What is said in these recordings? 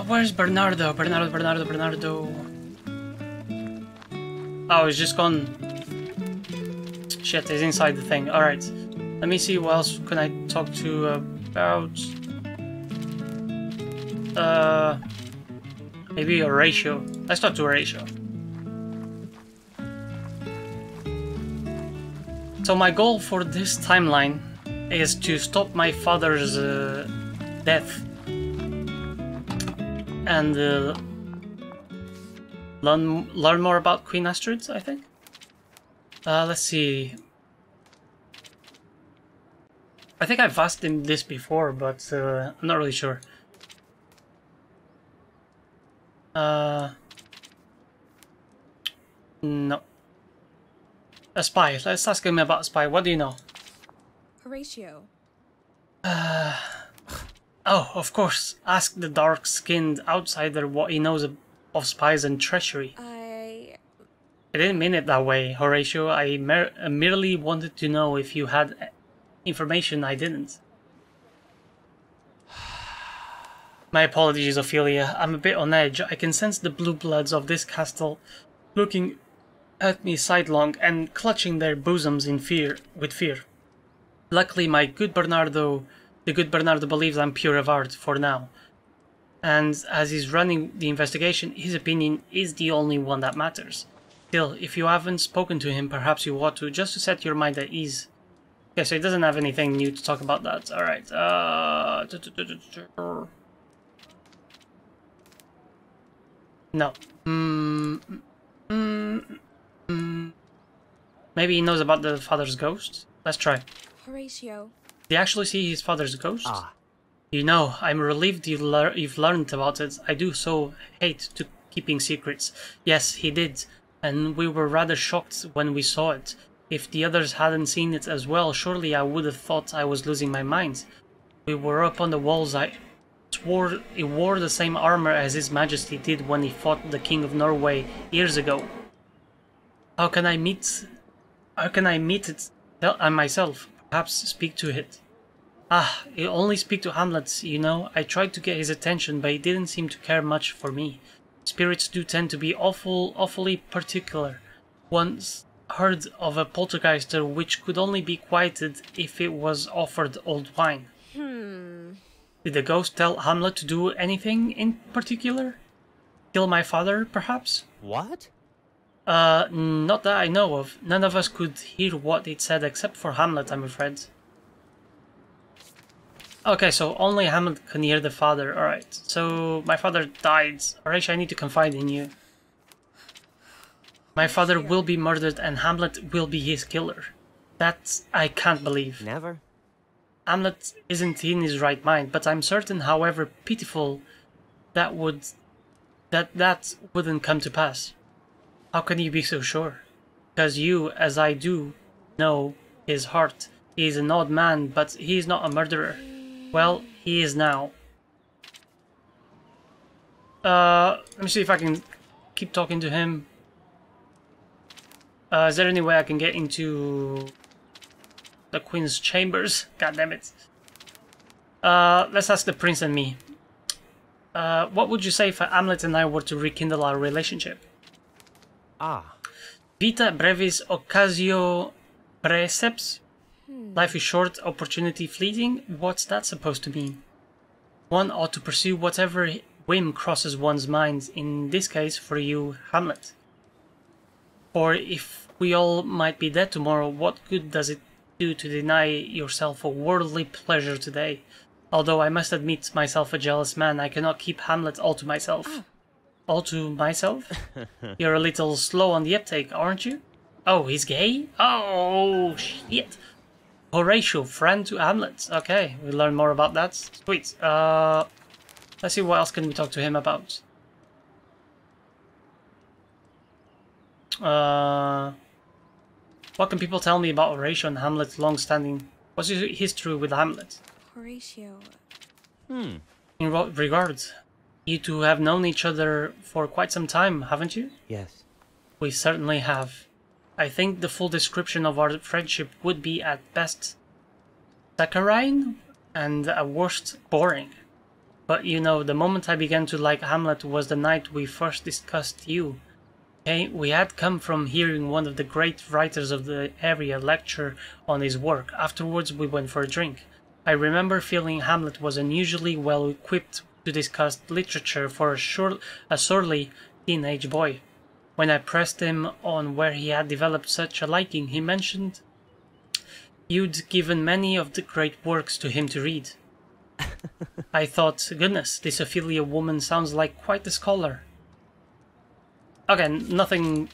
Where's Bernardo? Bernardo. Oh, he's just gone. Shit, he's inside the thing. Alright. Let me see what else can I talk to about. Maybe Horatio. Let's talk to Horatio. So my goal for this timeline is to stop my father's death and learn more about Queen Astrid, I think. Let's see. I think I've asked him this before, but I'm not really sure. No. A spy. Let's ask him about a spy. What do you know? Horatio. Oh, of course. Ask the dark-skinned outsider what he knows of spies and treachery. I didn't mean it that way, Horatio. I merely wanted to know if you had information I didn't. My apologies, Ophelia. I'm a bit on edge. I can sense the blue bloods of this castle looking at me sidelong and clutching their bosoms in fear. Luckily, the good Bernardo believes I'm pure of heart for now. And as he's running the investigation, his opinion is the only one that matters. Still, if you haven't spoken to him, perhaps you ought to, just to set your mind at ease. Okay, so he doesn't have anything new to talk about that. Alright, no. Maybe he knows about the father's ghost? Let's try. Horatio. Did he actually see his father's ghost? Ah. You know, I'm relieved you've learned about it. I do so hate keeping secrets. Yes, he did, and we were rather shocked when we saw it. If the others hadn't seen it as well, surely I would have thought I was losing my mind. We were up on the walls. I swore he wore the same armor as His Majesty did when he fought the King of Norway years ago. How can I meet it myself? Perhaps speak to it. Ah, I only speak to Hamlet, you know. I tried to get his attention, but he didn't seem to care much for me. Spirits do tend to be awfully particular. Once heard of a poltergeister which could only be quieted if it was offered old wine. Did the ghost tell Hamlet to do anything in particular? Kill my father, perhaps? What? Not that I know of. None of us could hear what it said except for Hamlet, I'm afraid. Okay, so only Hamlet can hear the father. Alright, so my father died. Horatio, I need to confide in you. My father will be murdered and Hamlet will be his killer. That I can't believe. Never. Hamlet isn't in his right mind, but I'm certain, however pitiful, that wouldn't come to pass. How can you be so sure? Because you, as I do, know his heart. He is an odd man, but he is not a murderer. Well, he is now. Let me see if I can keep talking to him. Is there any way I can get into the Queen's chambers? God damn it. Let's ask the prince and me. What would you say if Hamlet and I were to rekindle our relationship? Ah. Vita brevis occasio praeceps? Life is short, opportunity fleeting? What's that supposed to mean? One ought to pursue whatever whim crosses one's mind, in this case for you, Hamlet. For if we all might be dead tomorrow, what good does it do to deny yourself a worldly pleasure today? Although I must admit myself a jealous man, I cannot keep Hamlet all to myself. All to myself? You're a little slow on the uptake, aren't you? Oh, he's gay? Oh, shit. Horatio, friend to Hamlet. Okay, we'll learn more about that. Sweet. Let's see what else can we talk to him about. What can people tell me about Horatio and Hamlet's long-standing... What's your history with Hamlet? Horatio. In what regard? You two have known each other for quite some time, haven't you? Yes. We certainly have. I think the full description of our friendship would be at best saccharine and at worst boring. But you know, the moment I began to like Hamlet was the night we first discussed you. Okay, we had come from hearing one of the great writers of the area lecture on his work. Afterwards, we went for a drink. I remember feeling Hamlet was unusually well equipped to discuss literature for a surly teenage boy. When I pressed him on where he had developed such a liking, he mentioned you'd given many of the great works to him to read. I thought, goodness, this Ophelia woman sounds like quite a scholar. Okay, nothing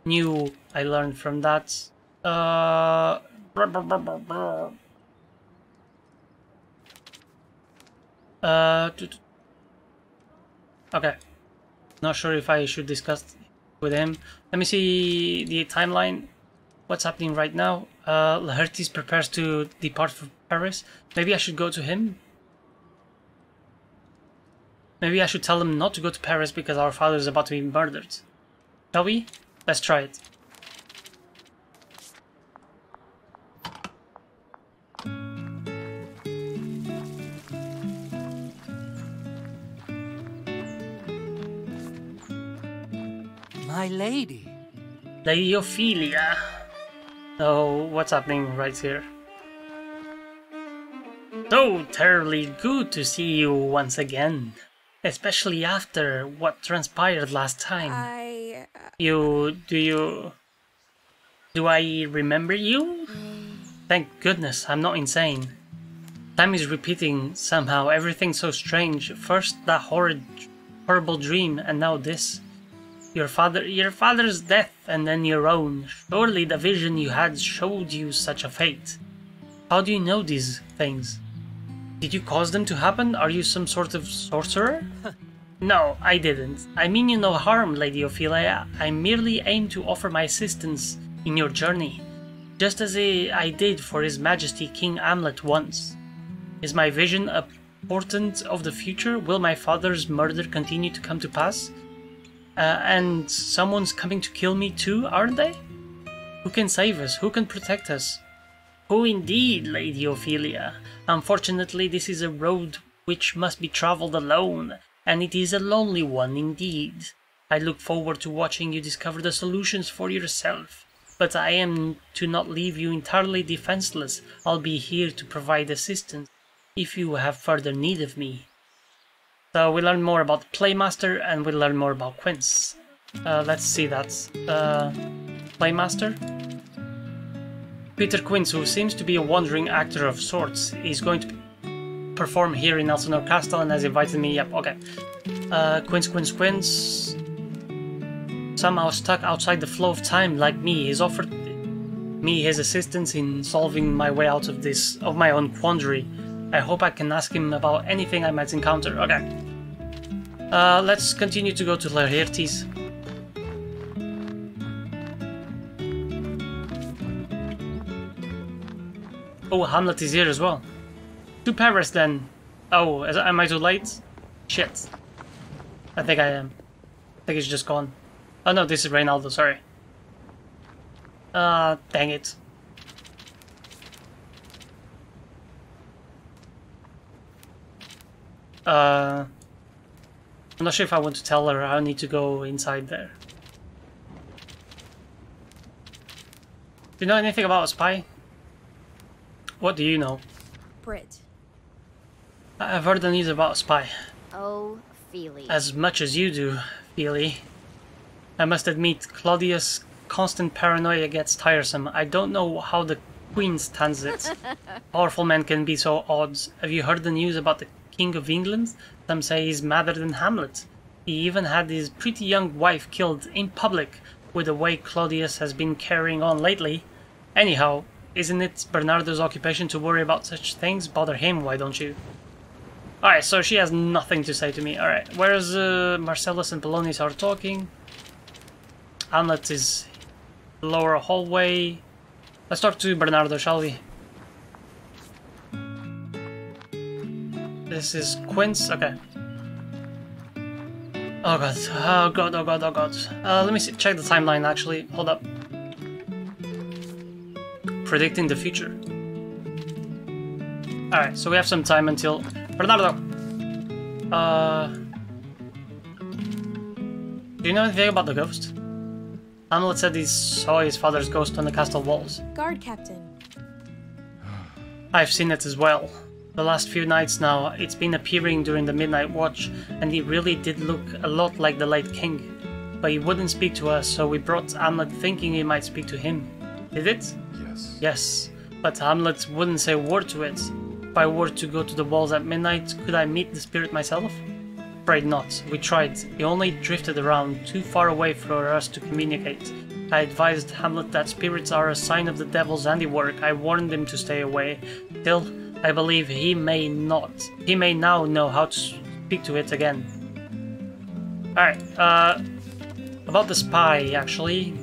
new I learned from that. Okay. Not sure if I should discuss with him. Let me see the timeline. What's happening right now? Laertes prepares to depart for Paris. Maybe I should go to him? Maybe I should tell him not to go to Paris because our father is about to be murdered. Shall we? Let's try it. My lady. Lady Ophelia. Oh, what's happening right here? So terribly good to see you once again. Especially after what transpired last time. Do I remember you? Thank goodness, I'm not insane. Time is repeating somehow, everything's so strange. First that horrible dream, and now this. Your father's death, and then your own. Surely the vision you had showed you such a fate. How do you know these things? Did you cause them to happen? Are you some sort of sorcerer? No, I didn't. I mean you no harm, Lady Ophelia. I merely aim to offer my assistance in your journey, just as I did for His Majesty King Hamlet once. Is my vision a portent of the future? Will my father's murder continue to come to pass? And someone's coming to kill me too, aren't they? Who can save us? Who can protect us? Who indeed, Lady Ophelia? Unfortunately, this is a road which must be travelled alone, and it is a lonely one indeed. I look forward to watching you discover the solutions for yourself, but I am to not leave you entirely defenseless. I'll be here to provide assistance if you have further need of me. So we learn more about the Playmaster, and we learn more about Quince. Let's see that. Playmaster? Peter Quince, who seems to be a wandering actor of sorts, is going to perform here in Elsinore Castle and has invited me. Yep, okay. Quince. Somehow stuck outside the flow of time like me. He's offered me his assistance in solving my way out of my own quandary. I hope I can ask him about anything I might encounter. Okay. Let's continue to go to Laertes. Oh, Hamlet is here as well. To Paris then. Oh, am I too late? Shit. I think I am. I think he's just gone. Oh no, this is Reynaldo, sorry. Dang it. I'm not sure if I want to tell her I need to go inside there. Do you know anything about a spy? What do you know? Brit. I've heard the news about a spy. Oh, Feely. As much as you do, Feely. I must admit, Claudius' constant paranoia gets tiresome. I don't know how the Queen stands it. Powerful men can be so odd. Have you heard the news about the King of England? Some say he's madder than Hamlet. He even had his pretty young wife killed in public with the way Claudius has been carrying on lately. Anyhow, isn't it Bernardo's occupation to worry about such things? Bother him, why don't you? Alright, so she has nothing to say to me. Alright, whereas Marcellus and Polonius are talking. Hamlet is lower hallway. Let's talk to Bernardo, shall we? This is Quince, okay. Oh god, oh god, oh god, oh god. Let me check the timeline actually, hold up. Predicting the future. Alright, so we have some time until... Bernardo! Do you know anything about the ghost? Hamlet said he saw his father's ghost on the castle walls. Guard captain. I've seen it as well. The last few nights now, it's been appearing during the midnight watch, and he really did look a lot like the late king. But he wouldn't speak to us, so we brought Hamlet thinking he might speak to him. Did it? Yes. Yes, but Hamlet wouldn't say a word to it. If I were to go to the walls at midnight, could I meet the spirit myself? Afraid not. We tried. He only drifted around, too far away for us to communicate. I advised Hamlet that spirits are a sign of the devil's handiwork. I warned him to stay away. Still, I believe he may not. He may now know how to speak to it again. Alright, about the spy, actually.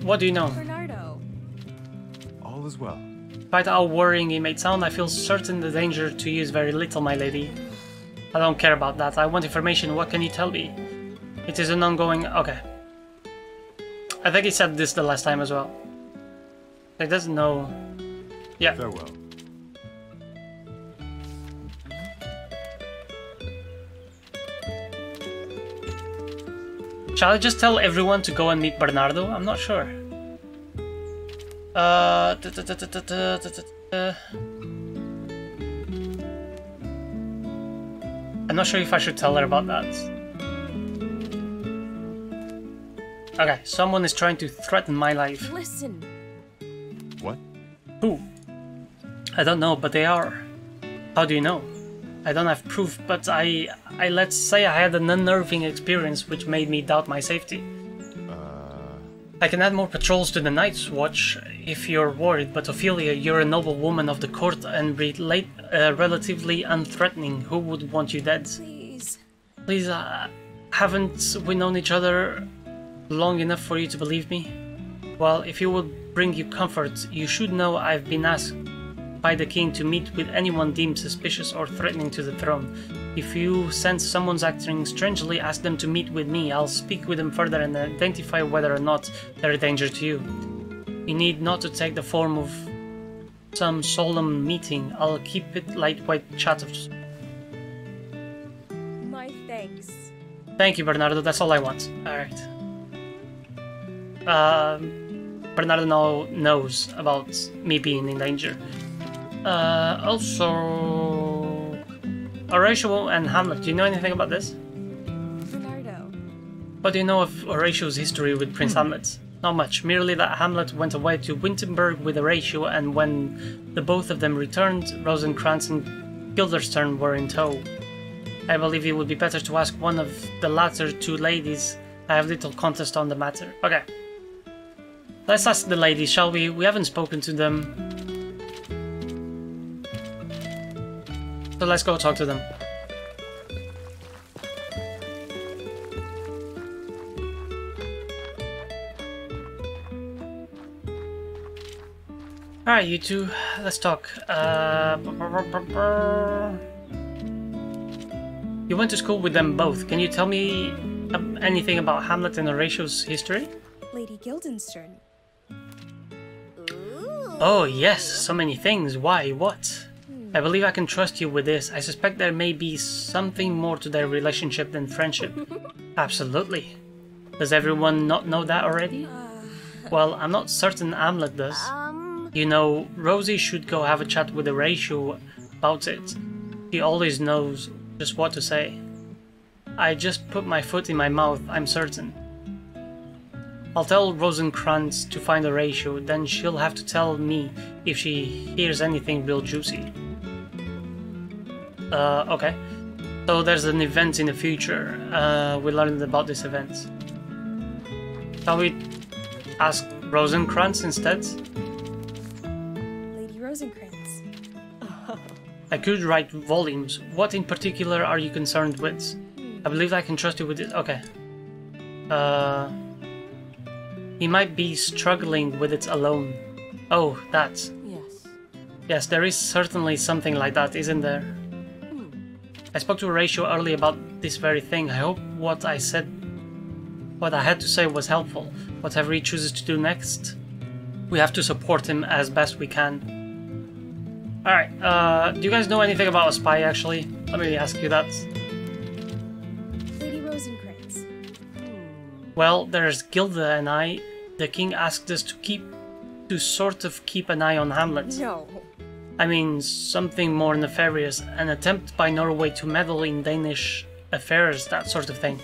What do you know? Bernardo. All is well. Despite how worrying it may sound, I feel certain the danger to you is very little, my lady. I don't care about that. I want information. What can you tell me? It is an ongoing... Okay. I think he said this the last time as well. He doesn't know... Yeah. Farewell. Shall I just tell everyone to go and meet Bernardo? I'm not sure. I'm not sure if I should tell her about that. Okay, someone is trying to threaten my life. Listen. What? Who? I don't know, but they are. How do you know? I don't have proof, but I let's say I had an unnerving experience which made me doubt my safety. I can add more patrols to the night's watch if you're worried, but Ophelia, you're a noble woman of the court and relatively unthreatening. Who would want you dead? Please. Please, haven't we known each other long enough for you to believe me? Well, if it would bring you comfort, you should know I've been asked by the king to meet with anyone deemed suspicious or threatening to the throne. If you sense someone's acting strangely, ask them to meet with me. I'll speak with them further and identify whether or not they're a danger to you. You need not to take the form of some solemn meeting. I'll keep it lightweight chat. My thanks. Thank you, Bernardo. That's all I want. Alright. Bernardo now knows about me being in danger. Also... Horatio and Hamlet, do you know anything about this? Bernardo. What do you know of Horatio's history with Prince Hamlet? Not much, merely that Hamlet went away to Wittenberg with Horatio, and when the both of them returned, Rosencrantz and Guildenstern were in tow. I believe it would be better to ask one of the latter two ladies. I have little contest on the matter. Okay. Let's ask the ladies, shall we? We haven't spoken to them. So let's go talk to them. Alright, you two, let's talk. You went to school with them both. Can you tell me anything about Hamlet and Horatio's history? Lady Guildenstern. Oh yes, so many things. Why? What? I believe I can trust you with this. I suspect there may be something more to their relationship than friendship. Absolutely. Does everyone not know that already? Well, I'm not certain Hamlet does. You know, Rosie should go have a chat with Horatio about it. She always knows just what to say. I just put my foot in my mouth, I'm certain. I'll tell Rosencrantz to find Horatio, then she'll have to tell me if she hears anything real juicy. Okay. So there's an event in the future. We learned about this event. Shall we ask Rosencrantz instead? Lady Rosencrantz. I could write volumes. What in particular are you concerned with? I believe I can trust you with it. Okay. He might be struggling with it alone. Oh, that. Yes. Yes, there is certainly something like that, isn't there? I spoke to Horatio earlier about this very thing. I hope what I had to say was helpful. Whatever he chooses to do next, we have to support him as best we can. Alright, do you guys know anything about a spy, actually? Let me ask you that. Lady Rosencrantz. Well, there's Gilda and I. The king asked us to sort of keep an eye on Hamlet. No. I mean, something more nefarious, an attempt by Norway to meddle in Danish affairs, that sort of thing.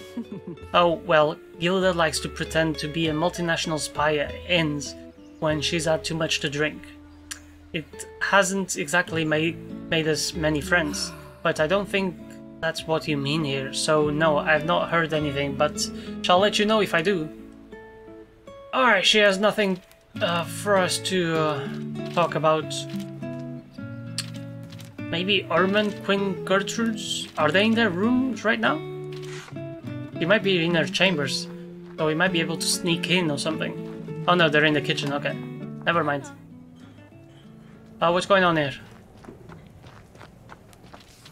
Oh, well, Gilda likes to pretend to be a multinational spy at ends when she's had too much to drink. It hasn't exactly made us many friends, but I don't think that's what you mean here, so no, I've not heard anything, but shall let you know if I do. Alright, she has nothing for us to talk about. Maybe Ormond, Queen Gertrude's? Are they in their rooms right now? They might be in their chambers, so we might be able to sneak in or something. Oh no, they're in the kitchen, okay. Never mind. What's going on here?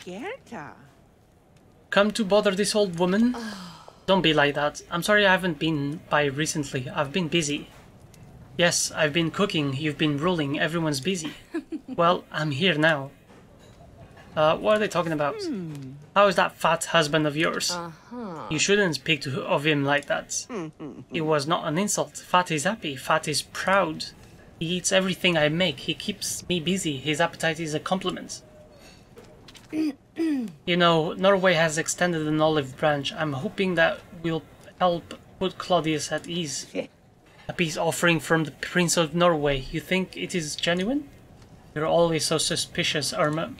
Gerda. Come to bother this old woman? Don't be like that. I'm sorry I haven't been by recently. I've been busy. Yes, I've been cooking, you've been ruling, everyone's busy. Well, I'm here now. What are they talking about? How is that fat husband of yours? You shouldn't speak of him like that. It was not an insult. Fat is happy, fat is proud. He eats everything I make, he keeps me busy, his appetite is a compliment. You know, Norway has extended an olive branch. I'm hoping that will help put Claudius at ease. A peace offering from the Prince of Norway. You think it is genuine? You're always so suspicious, Irma.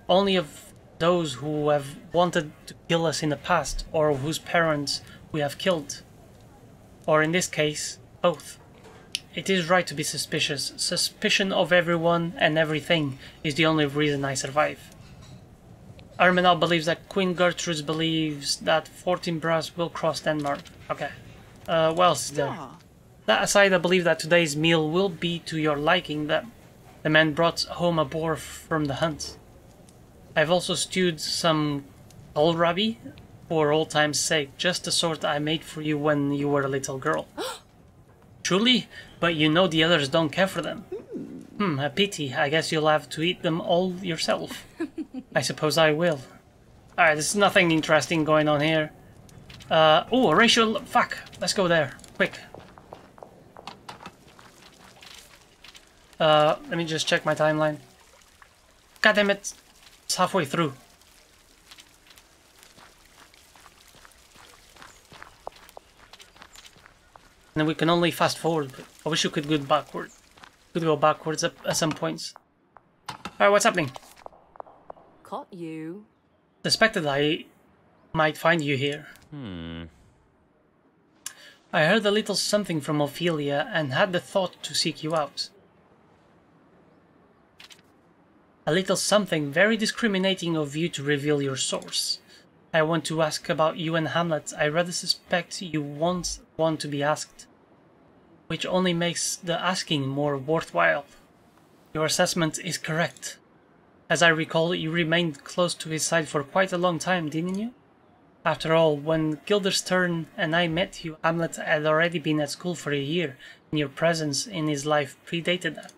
Only of those who have wanted to kill us in the past, or whose parents we have killed. Or in this case, both. It is right to be suspicious. Suspicion of everyone and everything is the only reason I survive. Armenal believes that Queen Gertrude believes that 14 brass will cross Denmark. Okay. What else is there? That aside, I believe that today's meal will be to your liking. That the man brought home a boar from the hunt. I've also stewed some kohlrabi for old time's sake, just the sort I made for you when you were a little girl. Truly? But you know the others don't care for them. A pity. I guess you'll have to eat them all yourself. I suppose I will. Alright, there's nothing interesting going on here. Oh, a racial... Fuck! Let's go there. Quick. Let me just check my timeline. God damn it! It's halfway through. And we can only fast forward, but I wish you could go backward. Could go backwards at some points. Alright, what's happening? Caught you. Suspected I might find you here. I heard a little something from Ophelia and had the thought to seek you out. A little something very discriminating of you to reveal your source. I want to ask about you and Hamlet. I rather suspect you won't want to be asked, which only makes the asking more worthwhile. Your assessment is correct. As I recall, you remained close to his side for quite a long time, didn't you? After all, when Guildenstern and I met you, Hamlet had already been at school for a year, and your presence in his life predated that.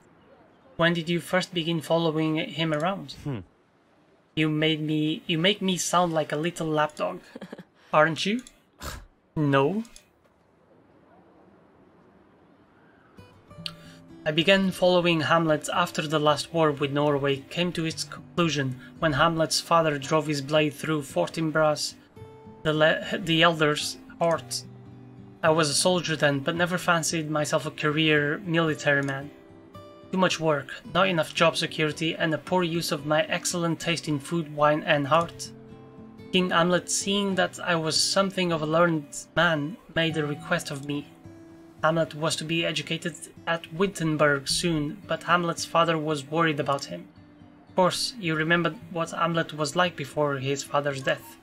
When did you first begin following him around? You make me sound like a little lapdog, aren't you? No. I began following Hamlet after the last war with Norway came to its conclusion, when Hamlet's father drove his blade through Fortinbras, the elder's heart. I was a soldier then, but never fancied myself a career military man. Too much work, not enough job security, and a poor use of my excellent taste in food, wine, and heart. King Hamlet, seeing that I was something of a learned man, made a request of me. Hamlet was to be educated at Wittenberg soon, but Hamlet's father was worried about him. Of course, you remember what Hamlet was like before his father's death.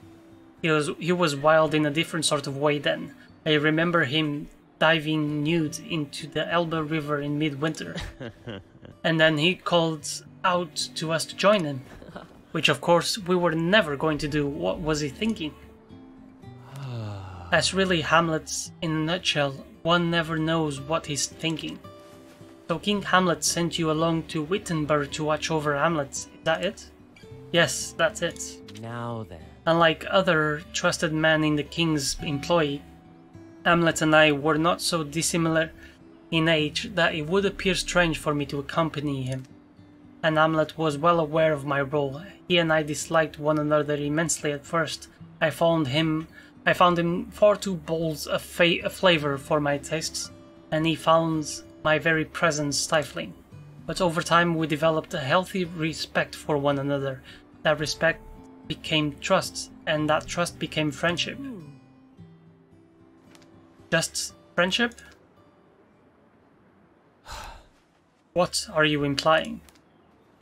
He was wild in a different sort of way then. I remember him diving nude into the Elbe River in midwinter. And then he called out to us to join him, which of course we were never going to do. What was he thinking? That's really Hamlet in a nutshell. One never knows what he's thinking. So King Hamlet sent you along to Wittenberg to watch over Hamlet. Is that it? Yes, that's it. Now then. Unlike other trusted men in the king's employ, Hamlet and I were not so dissimilar in age that it would appear strange for me to accompany him. And Hamlet was well aware of my role. He and I disliked one another immensely at first. I found him far too bold a flavor for my tastes, and he found my very presence stifling. But over time we developed a healthy respect for one another. That respect became trust, and that trust became friendship. Just friendship? What are you implying?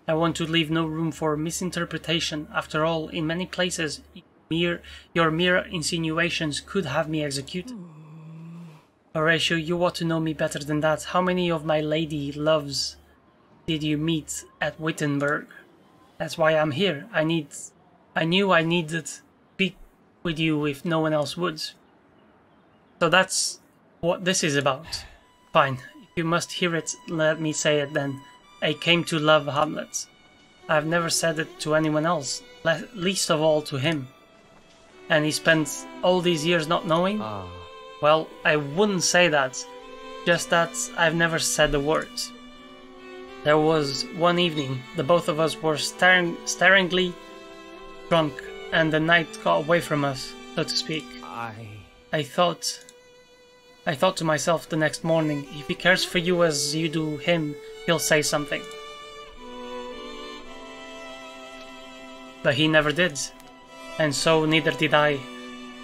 I want to leave no room for misinterpretation. After all, in many places, your mere insinuations could have me executed. Horatio, you ought to know me better than that. How many of my lady loves did you meet at Wittenberg? That's why I'm here. I knew I needed to speak with you if no one else would. So that's what this is about. Fine. If you must hear it, let me say it then. I came to love Hamlet. I've never said it to anyone else, least of all to him. And he spent all these years not knowing? Well, I wouldn't say that. Just that I've never said the words. There was one evening, the both of us were staringly drunk, and the night got away from us, so to speak. I thought to myself the next morning, if he cares for you as you do him, he'll say something. But he never did, and so neither did I,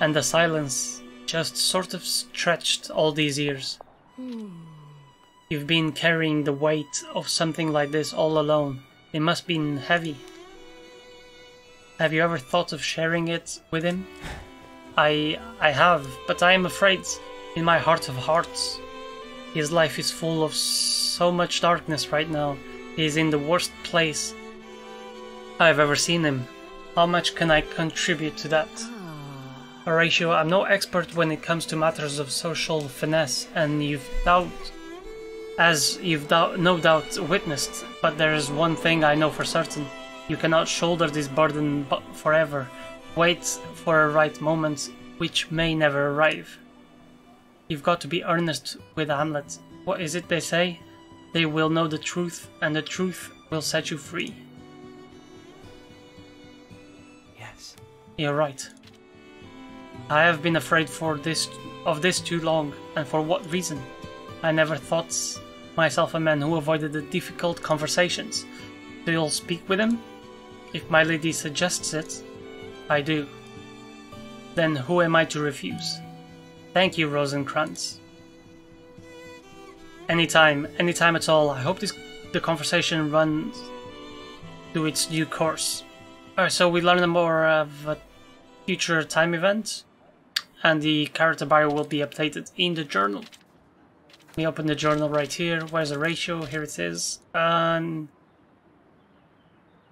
and the silence just sort of stretched all these years. You've been carrying the weight of something like this all alone. It must have been heavy. Have you ever thought of sharing it with him? I have, but I am afraid, in my heart of hearts, his life is full of so much darkness right now. He is in the worst place I've ever seen him. How much can I contribute to that? Horatio, I'm no expert when it comes to matters of social finesse, and you've no doubt witnessed, but there is one thing I know for certain. You cannot shoulder this burden forever. Wait for a right moment, which may never arrive. You've got to be earnest with Hamlet. What is it they say? They will know the truth, and the truth will set you free. Yes. You're right. I have been afraid of this too long, and for what reason? I never thought myself a man who avoided the difficult conversations. Do you speak with him? If my lady suggests it, I do. Then who am I to refuse? Thank you, Rosencrantz. Anytime at all. I hope the conversation runs to its due course. Alright, so we learn more of a future time event, and the character bio will be updated in the journal. Let me open the journal right here. Where's the ratio? Here it is.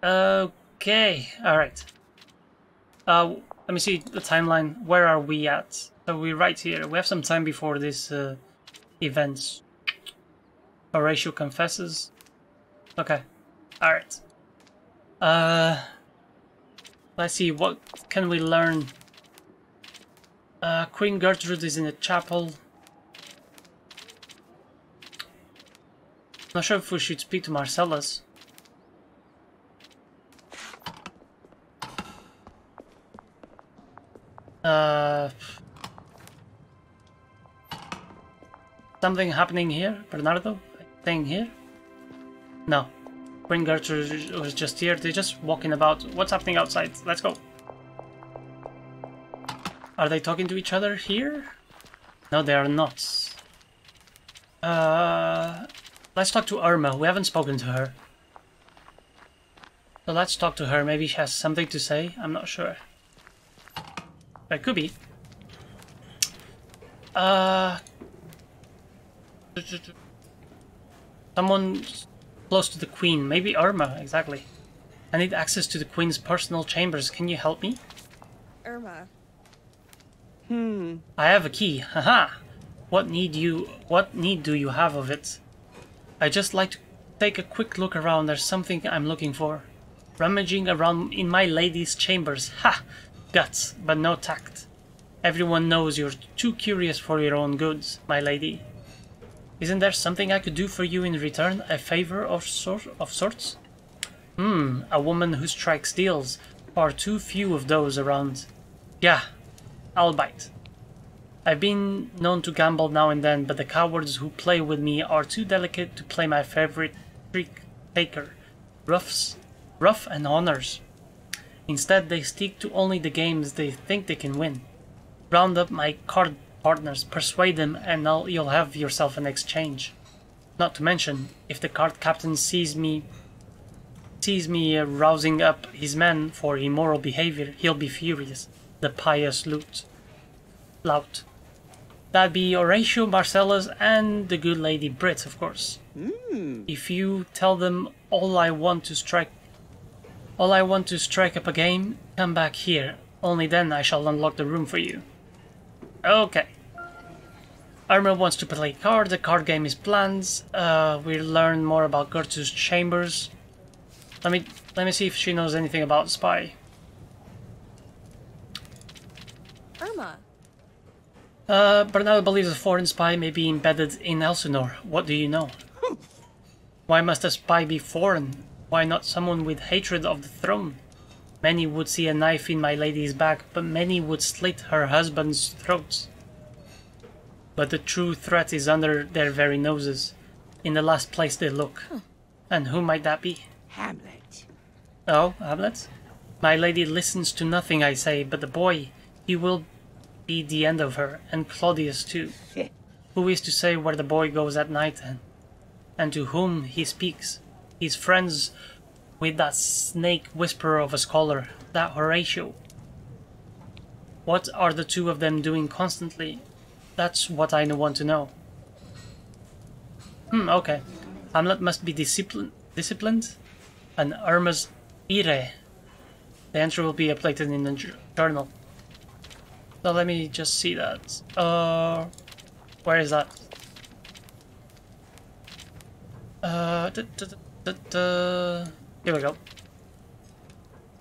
Okay, alright. Let me see the timeline. Where are we at? So we're right here. We have some time before this events. Horatio confesses. Okay, alright. Let's see, what can we learn? Queen Gertrude is in the chapel. Not sure if we should speak to Marcellus. Something happening here? Bernardo? Staying here? No. Queen Gertrude was just here. They're just walking about. What's happening outside? Let's go. Are they talking to each other here? No, they are not. Let's talk to Irma. We haven't spoken to her. So let's talk to her. Maybe she has something to say. I'm not sure. It could be. Someone close to the Queen. Maybe Irma, exactly. I need access to the Queen's personal chambers. Can you help me? Irma. I have a key. Haha. What need do you have of it? I just like to take a quick look around. There's something I'm looking for. Rummaging around in my lady's chambers. Ha! Guts, but no tact. Everyone knows you're too curious for your own goods, my lady. Isn't there something I could do for you in return? A favor of sorts? A woman who strikes deals. Are too few of those around. Yeah, I'll bite. I've been known to gamble now and then, but the cowards who play with me are too delicate to play my favorite trick taker. Rough and honors. Instead, they stick to only the games they think they can win. Round up my card partners, persuade them, and you'll have yourself an exchange. Not to mention, if the card captain sees me rousing up his men for immoral behavior, he'll be furious. The pious lout. That'd be Horatio, Marcellus, and the good lady Brit, of course. If you tell them all I want to strike up a game, come back here. Only then I shall unlock the room for you. Okay. Irma wants to play cards. The card game is planned. We'll learn more about Gertrude's chambers. Let me see if she knows anything about spy. Irma. Bernardo believes a foreign spy may be embedded in Elsinore. What do you know? Why must a spy be foreign? Why not someone with hatred of the throne? Many would see a knife in my lady's back, but many would slit her husband's throats. But the true threat is under their very noses, in the last place they look. And who might that be? Hamlet. Oh, Hamlet? My lady listens to nothing I say, but the boy, he will be the end of her, and Claudius too. Who is to say where the boy goes at night, and to whom he speaks? He's friends with that snake whisperer of a scholar, that Horatio. What are the two of them doing constantly? That's what I want to know. Okay. Hamlet must be disciplined, and Irma's ire. The entry will be updated in the journal. So let me just see that. Where is that? Here we go.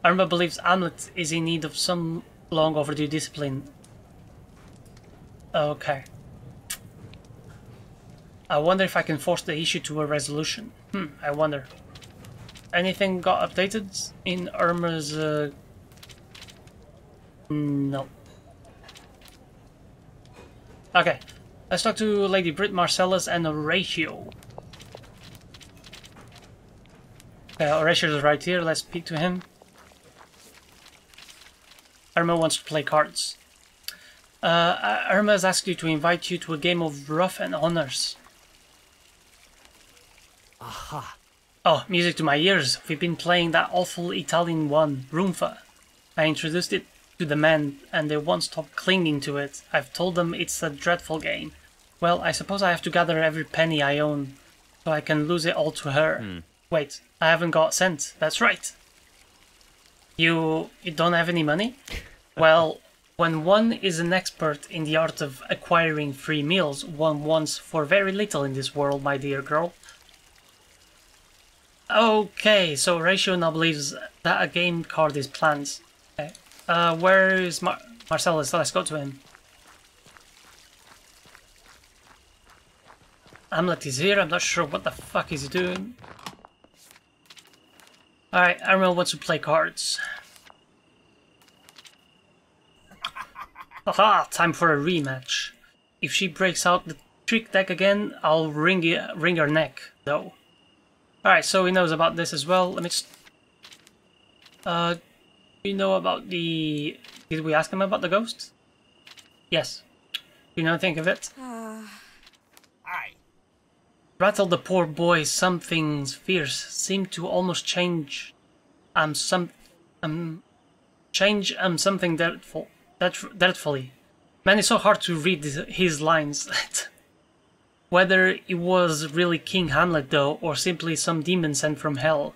Irma believes Hamlet is in need of some long overdue discipline. Okay. I wonder if I can force the issue to a resolution. I wonder. Anything got updated in Irma's... No. Okay. Let's talk to Lady Brit, Marcellus, and Horatio. Horatio is right here. Let's speak to him. Irma wants to play cards. Irma has asked you to invite you to a game of rough and honors. Aha. Oh, music to my ears. We've been playing that awful Italian one, Roomfa. I introduced it to the men, and they won't stop clinging to it. I've told them it's a dreadful game. Well, I suppose I have to gather every penny I own, so I can lose it all to her. Wait, I haven't got a cent. That's right. You don't have any money? Well, when one is an expert in the art of acquiring free meals, one wants for very little in this world, my dear girl. Okay, so Horatio now believes that a game card is planned. Okay. Where is Marcellus? Let's go to him. Hamlet is here. I'm not sure what the fuck he's doing. Alright, Irma wants to play cards. Haha, time for a rematch. If she breaks out the trick deck again, I'll wring her neck, though. Alright, so he knows about this as well. Let me just... do you know about the... Did we ask him about the ghost? Yes. Do you know anything of it? Aye. Rattle the poor boy, something's fierce. Seemed to almost change... something dreadfully. Man, it's so hard to read his lines. Whether it was really King Hamlet, though, or simply some demon sent from hell.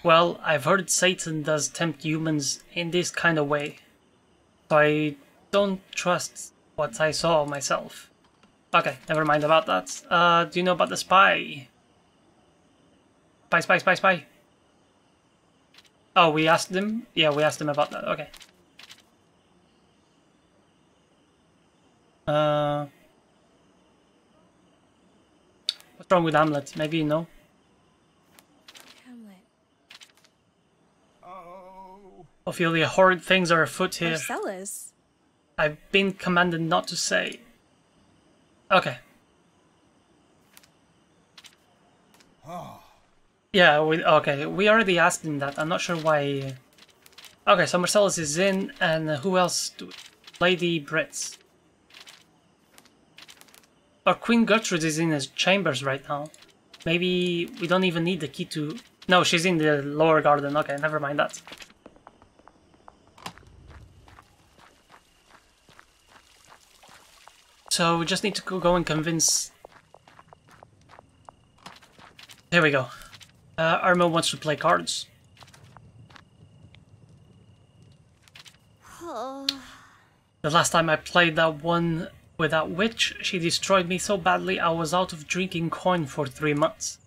Well, I've heard Satan does tempt humans in this kind of way. So I don't trust what I saw myself. Okay, never mind about that. Do you know about the spy? Spy. Oh, we asked him? Yeah, we asked him about that. Okay. What's wrong with Hamlet? Maybe you know? Hamlet. Oh. Ophelia, horrid things are afoot here. Marcellus. I've been commanded not to say. Okay. Oh. Yeah, we already asked him that. I'm not sure why. Okay, so Marcellus is in, and who else? Lady Britz. Or Queen Gertrude is in his chambers right now. Maybe we don't even need the key to... No, she's in the lower garden. Okay, never mind that. So we just need to go and convince... Here we go. Irma wants to play cards. The last time I played that one with that witch, she destroyed me so badly I was out of drinking coin for 3 months.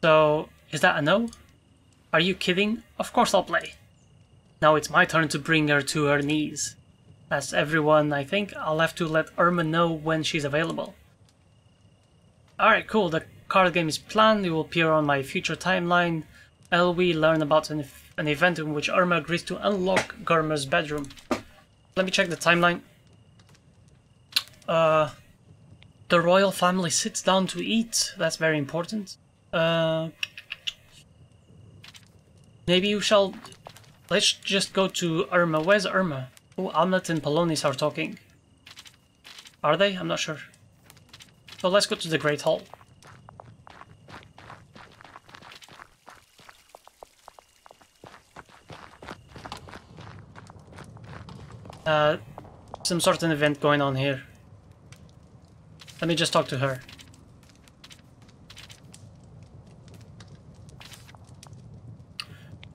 So, is that a no? Are you kidding? Of course I'll play. Now it's my turn to bring her to her knees. That's everyone, I think. I'll have to let Irma know when she's available. Alright, cool. The card game is planned. It will appear on my future timeline. We learn about an event in which Irma agrees to unlock Gurma's bedroom. Let me check the timeline. The royal family sits down to eat. That's very important. Maybe you shall... Let's just go to Irma. Where's Irma? Oh, Hamlet and Polonius are talking. Are they? I'm not sure. So let's go to the Great Hall. Some sort of event going on here. Let me just talk to her.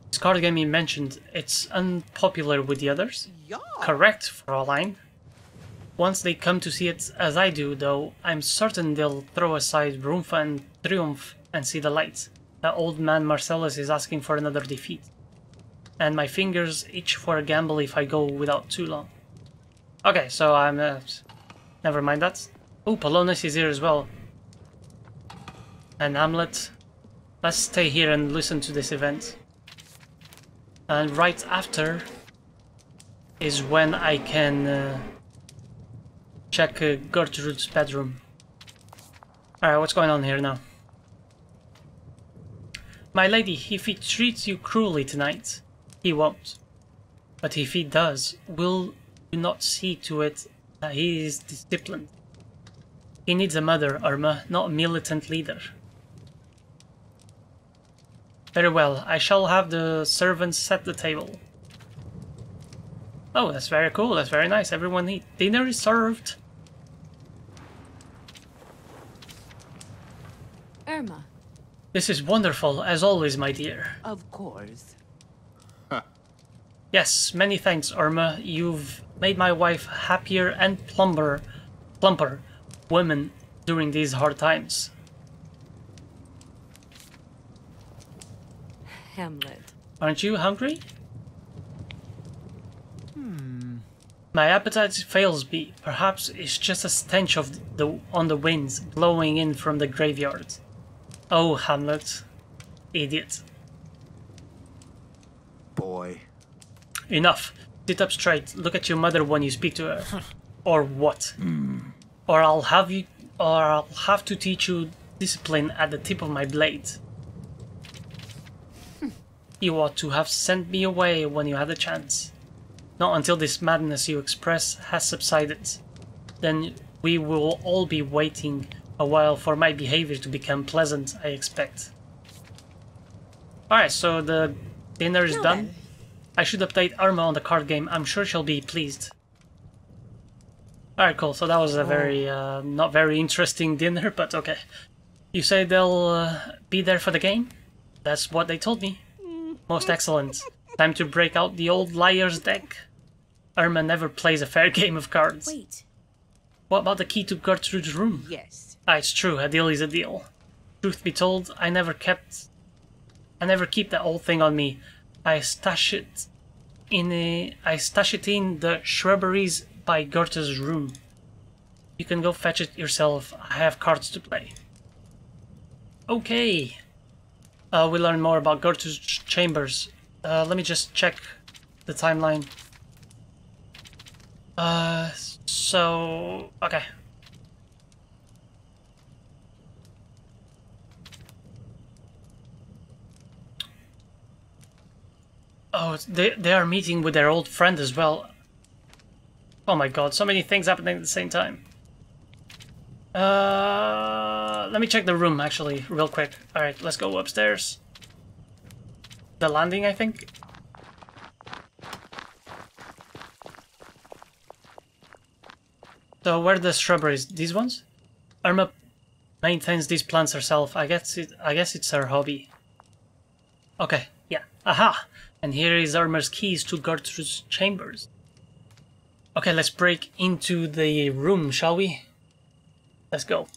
This card game you mentioned, it's unpopular with the others? Yeah. Correct, Fraulein. Once they come to see it as I do, though, I'm certain they'll throw aside Rumfa and Triumph and see the light. That old man Marcellus is asking for another defeat. And my fingers itch for a gamble if I go without too long. Okay, so I'm... never mind that. Oh, Polonius is here as well. And Hamlet. Let's stay here and listen to this event. And right after is when I can check Gertrude's bedroom. Alright, what's going on here now? My lady, if he treats you cruelly tonight, he won't. But if he does, will you not see to it that he is disciplined? He needs a mother, Irma, not a militant leader. Very well, I shall have the servants set the table. Oh, that's very cool, that's very nice. Everyone eat. Dinner is served. Irma. This is wonderful, as always, my dear. Of course. Yes, many thanks, Irma. You've made my wife happier and plumper woman during these hard times. Hamlet. Aren't you hungry? My appetite fails me. Perhaps it's just a stench on the winds blowing in from the graveyard. Oh, Hamlet. Idiot. Boy. Enough. Sit up straight. Look at your mother when you speak to her. Or what? Or I'll have to teach you discipline at the tip of my blade. You ought to have sent me away when you had a chance. Not until this madness you express has subsided. Then we will all be waiting a while for my behavior to become pleasant, I expect. Alright, so the dinner is done. Then. I should update Irma on the card game. I'm sure she'll be pleased. Alright, cool. So that was a very, not very interesting dinner, but okay. You say they'll be there for the game? That's what they told me. Most excellent. Time to break out the old liar's deck. Irma never plays a fair game of cards. Wait. What about the key to Gertrude's room? Yes. Ah, it's true, a deal is a deal. Truth be told, I never keep that old thing on me. I stash it in the shrubberies by Gertrude's room. You can go fetch it yourself. I have cards to play. Okay. We learn more about Gertrude's chambers. Let me just check the timeline. Okay. Oh, they are meeting with their old friend as well. Oh my god, so many things happening at the same time. Let me check the room actually, real quick. Alright, let's go upstairs. The landing, I think. So where are the shrubberies? These ones? Irma maintains these plants herself. I guess it's her hobby. Okay, yeah. Aha! And here is Irma's keys to Gertrude's chambers. Okay, let's break into the room, shall we? Let's go.